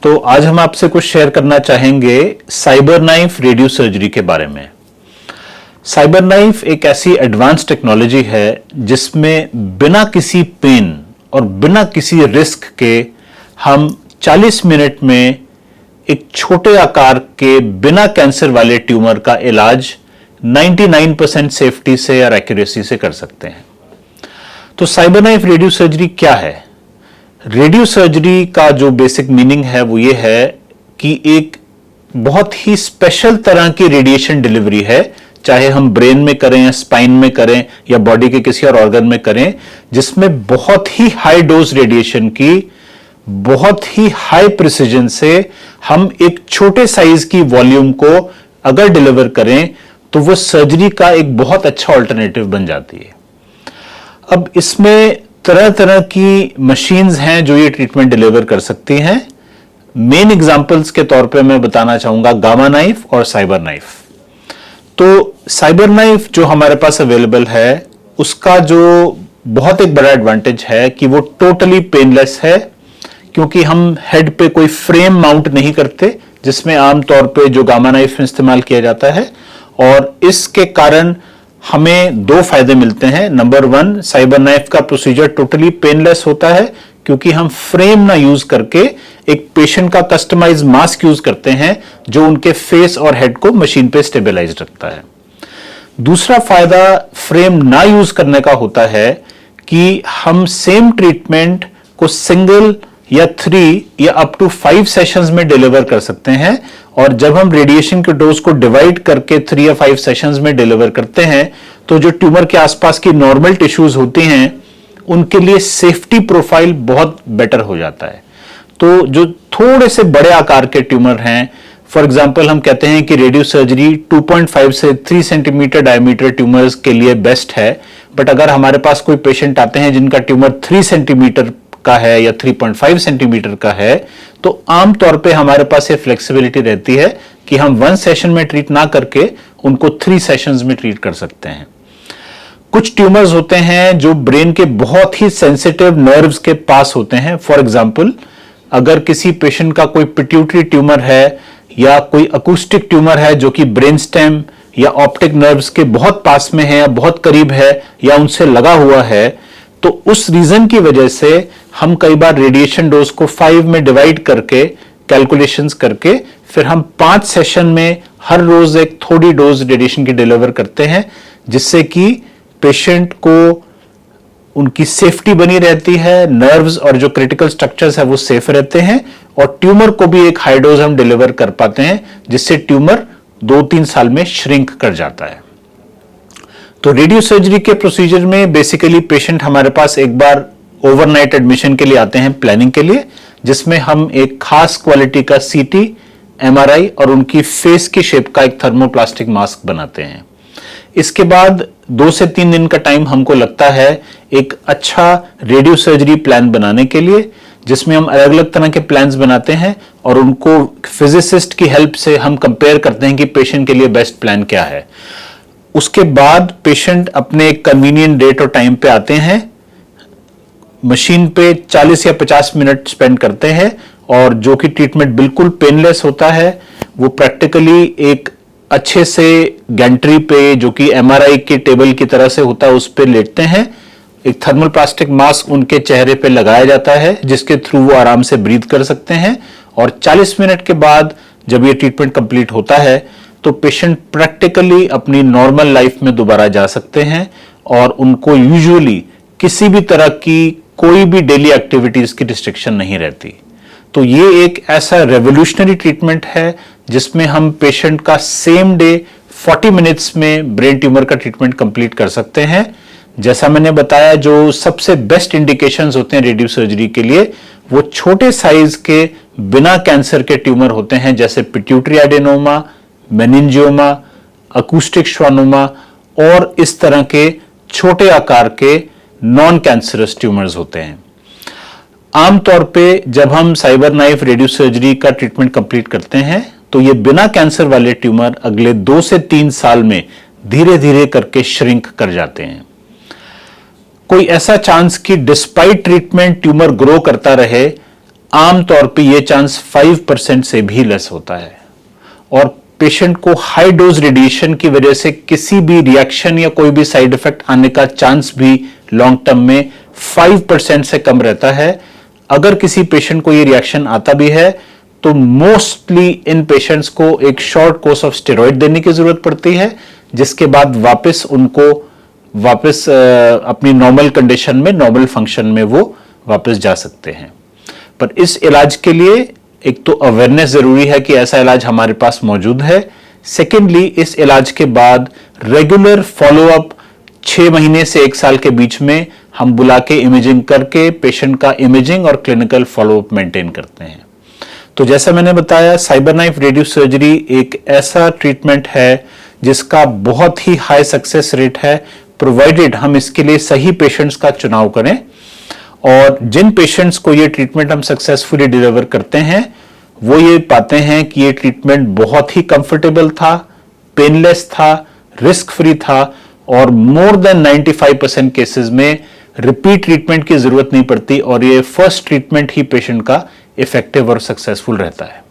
तो आज हम आपसे कुछ शेयर करना चाहेंगे साइबर नाइफ रेडियो सर्जरी के बारे में। साइबर नाइफ एक ऐसी एडवांस टेक्नोलॉजी है जिसमें बिना किसी पेन और बिना किसी रिस्क के हम 40 मिनट में एक छोटे आकार के बिना कैंसर वाले ट्यूमर का इलाज 99% सेफ्टी से और एक्यूरेसी से कर सकते हैं। तो साइबर नाइफ रेडियो सर्जरी क्या है? रेडियो सर्जरी का जो बेसिक मीनिंग है वो ये है कि एक बहुत ही स्पेशल तरह की रेडिएशन डिलीवरी है, चाहे हम ब्रेन में करें या स्पाइन में करें या बॉडी के किसी और ऑर्गन में करें, जिसमें बहुत ही हाई डोज रेडिएशन की बहुत ही हाई प्रिसिजन से हम एक छोटे साइज की वॉल्यूम को अगर डिलीवर करें तो वो सर्जरी का एक बहुत अच्छा ऑल्टरनेटिव बन जाती है। अब इसमें तरह तरह की मशीन्स हैं जो ये ट्रीटमेंट डिलीवर कर सकती हैं। मेन एग्जांपल्स के तौर पे मैं बताना चाहूंगा गामा नाइफ और साइबर नाइफ। तो साइबर नाइफ जो हमारे पास अवेलेबल है उसका जो बहुत एक बड़ा एडवांटेज है कि वो टोटली पेनलेस है, क्योंकि हम हेड पे कोई फ्रेम माउंट नहीं करते जिसमें आमतौर पे जो गामा नाइफ में इस्तेमाल किया जाता है। और इसके कारण हमें दो फायदे मिलते हैं। नंबर 1, साइबर नाइफ का प्रोसीजर टोटली पेनलेस होता है क्योंकि हम फ्रेम ना यूज करके एक पेशेंट का कस्टमाइज मास्क यूज करते हैं जो उनके फेस और हेड को मशीन पे स्टेबलाइज रखता है। दूसरा फायदा फ्रेम ना यूज करने का होता है कि हम सेम ट्रीटमेंट को सिंगल या 3 या अप टू 5 सेशंस में डिलीवर कर सकते हैं। और जब हम रेडिएशन के डोज को डिवाइड करके 3 या 5 सेशंस में डिलीवर करते हैं तो जो ट्यूमर के आसपास की नॉर्मल टिश्यूज होती हैं उनके लिए सेफ्टी प्रोफाइल बहुत बेटर हो जाता है। तो जो थोड़े से बड़े आकार के ट्यूमर हैं, फॉर एग्जांपल हम कहते हैं कि रेडियो सर्जरी 2.5 से 3 सेंटीमीटर डायमीटर ट्यूमर्स के लिए बेस्ट है। बट अगर हमारे पास कोई पेशेंट आते हैं जिनका ट्यूमर 3 सेंटीमीटर का है या 3.5 सेंटीमीटर का है, तो आमतौर पे हमारे पास ये फ्लेक्सिबिलिटी रहती है कि हम 1 सेशन में ट्रीट ना करके उनको 3 सेशंस में ट्रीट कर सकते हैं। कुछ ट्यूमर्स होते हैं जो ब्रेन के बहुत ही सेंसिटिव नर्व्स के पास होते हैं। फॉर एग्जांपल अगर किसी पेशेंट का कोई पिट्यूटरी ट्यूमर है या कोई अकूस्टिक ट्यूमर है जो कि ब्रेन स्टेम या ऑप्टिक नर्व्स के बहुत पास में है या बहुत करीब है या उनसे लगा हुआ है, तो उस रीजन की वजह से हम कई बार रेडिएशन डोज को 5 में डिवाइड करके कैलकुलेशंस करके फिर हम 5 सेशन में हर रोज एक थोड़ी डोज रेडिएशन की डिलीवर करते हैं, जिससे कि पेशेंट को उनकी सेफ्टी बनी रहती है, नर्व्स और जो क्रिटिकल स्ट्रक्चर्स है वो सेफ रहते हैं और ट्यूमर को भी एक हाई डोज हम डिलीवर कर पाते हैं जिससे ट्यूमर 2-3 साल में श्रिंक कर जाता है। तो रेडियो सर्जरी के प्रोसीजर में बेसिकली पेशेंट हमारे पास एक बार ओवरनाइट एडमिशन के लिए आते हैं प्लानिंग के लिए, जिसमें हम एक खास क्वालिटी का सीटी, एमआरआई और उनकी फेस की शेप का एक थर्मोप्लास्टिक मास्क बनाते हैं। इसके बाद 2 से 3 दिन का टाइम हमको लगता है एक अच्छा रेडियो सर्जरी प्लान बनाने के लिए, जिसमें हम अलग अलग तरह के प्लान्स बनाते हैं और उनको फिजिसिस्ट की हेल्प से हम कंपेयर करते हैं कि पेशेंट के लिए बेस्ट प्लान क्या है। उसके बाद पेशेंट अपने कन्वीनियंट डेट और टाइम पे आते हैं, मशीन पे 40 या 50 मिनट स्पेंड करते हैं और जो कि ट्रीटमेंट बिल्कुल पेनलेस होता है। वो प्रैक्टिकली एक अच्छे से गैंट्री पे जो कि एमआरआई के टेबल की तरह से होता है उस पे लेटते हैं। एक थर्मल प्लास्टिक मास्क उनके चेहरे पे लगाया जाता है जिसके थ्रू वो आराम से ब्रीथ कर सकते हैं और 40 मिनट के बाद जब ये ट्रीटमेंट कंप्लीट होता है तो पेशेंट प्रैक्टिकली अपनी नॉर्मल लाइफ में दोबारा जा सकते हैं और उनको यूजुअली किसी भी तरह की कोई भी डेली एक्टिविटीज की रिस्ट्रिक्शन नहीं रहती। तो ये एक ऐसा रेवोल्यूशनरी ट्रीटमेंट है जिसमें हम पेशेंट का सेम डे 40 मिनट्स में ब्रेन ट्यूमर का ट्रीटमेंट कंप्लीट कर सकते हैं। जैसा मैंने बताया, जो सबसे बेस्ट इंडिकेशंस होते हैं रेडियो सर्जरी के लिए वो छोटे साइज के बिना कैंसर के ट्यूमर होते हैं, जैसे पिट्यूटरी एडेनोमा, मेनिंजियोमा, अकूस्टिक श्वानोमा और इस तरह के छोटे आकार के नॉन कैंसरस ट्यूमर्स होते हैं। आमतौर पे जब हम साइबर नाइफ रेडियो सर्जरी का ट्रीटमेंट कंप्लीट करते हैं तो ये बिना कैंसर वाले ट्यूमर अगले 2 से 3 साल में धीरे धीरे करके श्रिंक कर जाते हैं। कोई ऐसा चांस कि डिस्पाइट ट्रीटमेंट ट्यूमर ग्रो करता रहे, आमतौर पे ये चांस 5% से भी लेस होता है। और पेशेंट को हाई डोज रेडिएशन की वजह से किसी भी रिएक्शन या कोई भी साइड इफेक्ट आने का चांस भी लॉन्ग टर्म में 5% से कम रहता है। अगर किसी पेशेंट को ये रिएक्शन आता भी है तो मोस्टली इन पेशेंट्स को एक शॉर्ट कोर्स ऑफ स्टेरॉइड देने की जरूरत पड़ती है, जिसके बाद वापस अपनी नॉर्मल कंडीशन में, नॉर्मल फंक्शन में वो वापस जा सकते हैं। पर इस इलाज के लिए एक तो अवेयरनेस जरूरी है कि ऐसा इलाज हमारे पास मौजूद है। सेकेंडली, इस इलाज के बाद रेगुलर फॉलोअप 6 महीने से 1 साल के बीच में हम बुला के इमेजिंग करके पेशेंट का इमेजिंग और क्लिनिकल फॉलोअप मेंटेन करते हैं। तो जैसा मैंने बताया, साइबरनाइफ रेडियो सर्जरी एक ऐसा ट्रीटमेंट है जिसका बहुत ही हाई सक्सेस रेट है, प्रोवाइडेड हम इसके लिए सही पेशेंट्स का चुनाव करें। और जिन पेशेंट्स को ये ट्रीटमेंट हम सक्सेसफुली डिलीवर करते हैं वो ये पाते हैं कि ये ट्रीटमेंट बहुत ही कंफर्टेबल था, पेनलेस था, रिस्क फ्री था और मोर देन 95% केसेस में रिपीट ट्रीटमेंट की जरूरत नहीं पड़ती और ये फर्स्ट ट्रीटमेंट ही पेशेंट का इफेक्टिव और सक्सेसफुल रहता है।